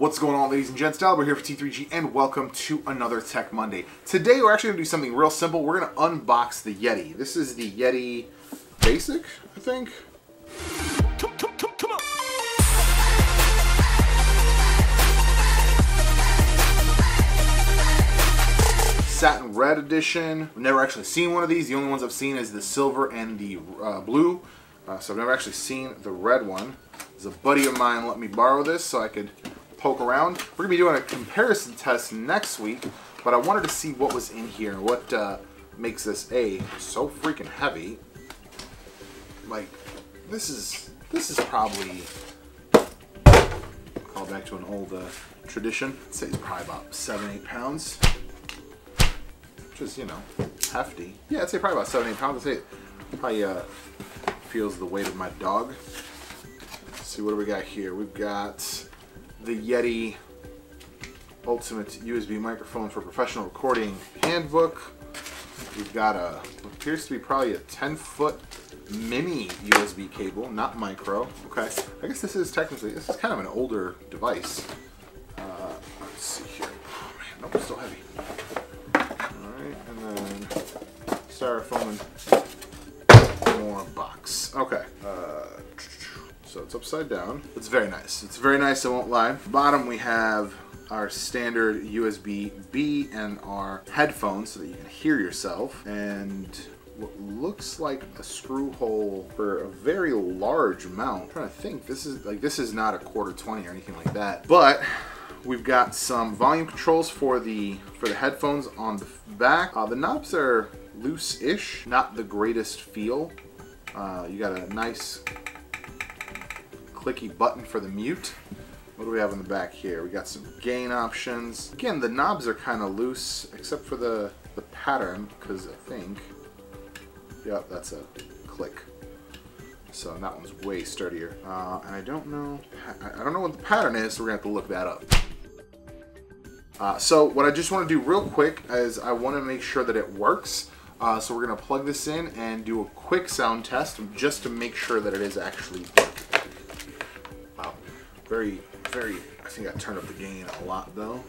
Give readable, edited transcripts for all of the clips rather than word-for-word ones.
What's going on, ladies and gents? Dalibor here for T3G, and welcome to another Tech Monday. Today we're actually going to do something real simple. We're going to unbox the Yeti. This is the Yeti Basic, I think. Come on. Satin Red Edition. I've never actually seen one of these. The only ones I've seen is the silver and the blue. So I've never actually seen the red one. There's a buddy of mine let me borrow this so I could poke around. We're going to be doing a comparison test next week, but I wanted to see what was in here, what makes this so freaking heavy. Like, this is probably, call back to an old tradition, I'd say it's probably about 7-8 pounds. Which is, you know, hefty. Yeah, I'd say probably about 7-8 pounds. I'd say it probably feels the weight of my dog. Let's see, what do we got here? We've got the Yeti Ultimate USB Microphone for Professional Recording Handbook. We've got what appears to be probably a 10-foot mini USB cable, not micro. Okay, I guess this is kind of an older device. Let's see here. Oh man, nope, it's still heavy. Alright, and then styrofoam and more box. Okay. So it's upside down. It's very nice. It's very nice, I won't lie. Bottom we have our standard USB-B and our headphones so that you can hear yourself. And what looks like a screw hole for a very large mount. I'm trying to think, this is not a 1/4-20 or anything like that. But we've got some volume controls for the headphones on the back. The knobs are loose-ish, not the greatest feel. You got a nice clicky button for the mute. What do we have in the back here? We got some gain options. Again, the knobs are kind of loose, except for the pattern, because I think, yep, that's a click. So that one's way sturdier. And I don't know what the pattern is, so we're gonna have to look that up. So what I just want to do real quick is I want to make sure that it works. So we're gonna plug this in and do a quick sound test just to make sure that it is actually working. Wow, very, I think I turned up the gain a lot though.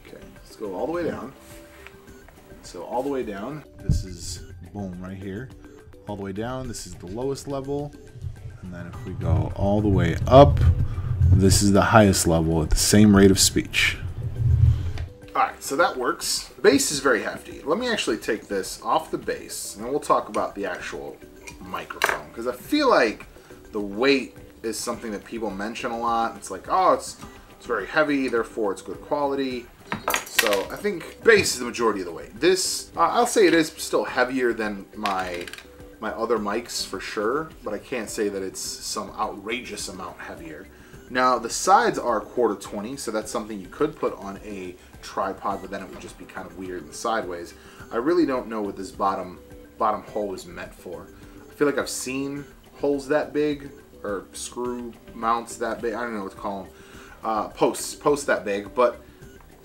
Okay, let's go all the way down. So all the way down, this is, boom, right here. All the way down, this is the lowest level. And then if we go all the way up, this is the highest level at the same rate of speech. Alright, so that works. The bass is very hefty. Let me actually take this off the bass, and we'll talk about the actual microphone, because I feel like the weight is something that people mention a lot. It's like, oh, it's very heavy, therefore it's good quality. So I think bass is the majority of the weight. This, I'll say it is still heavier than my other mics for sure, but I can't say that it's some outrageous amount heavier. Now the sides are 1/4-20, so that's something you could put on a tripod, but then it would just be kind of weird and sideways. I really don't know what this bottom hole is meant for. I feel like I've seen holes that big, or screw mounts that big, I don't know what to call them, posts that big, but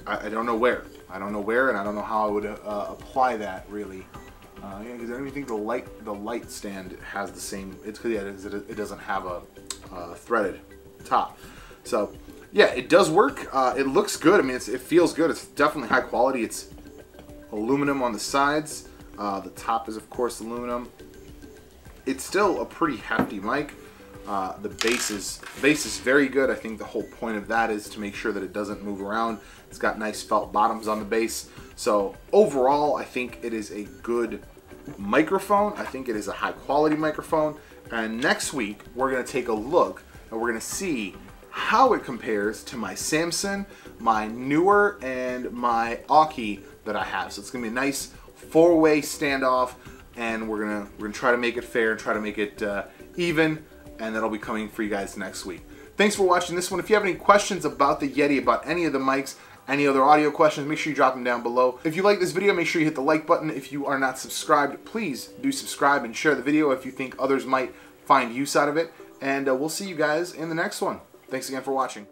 I don't know where. I don't know where, and I don't know how I would apply that really. Yeah, because I don't even think the light stand has the same. It's because it doesn't have a threaded top. So yeah, it does work. It looks good. I mean, it feels good. It's definitely high quality. It's aluminum on the sides. The top is of course aluminum. It's still a pretty hefty mic. The bass is very good. I think the whole point of that is to make sure that it doesn't move around. It's got nice felt bottoms on the bass. So overall, I think it is a good microphone. I think it is a high quality microphone. And next week, we're gonna take a look and we're gonna see how it compares to my Samson, my Neewer, and my Aukey that I have. So it's gonna be a nice 4-way standoff, and we're gonna try to make it fair and try to make it even. And that'll be coming for you guys next week. Thanks for watching this one. If you have any questions about the Yeti, about any of the mics, any other audio questions, make sure you drop them down below. If you like this video, make sure you hit the like button. If you are not subscribed, please do subscribe and share the video if you think others might find use out of it. And we'll see you guys in the next one. Thanks again for watching.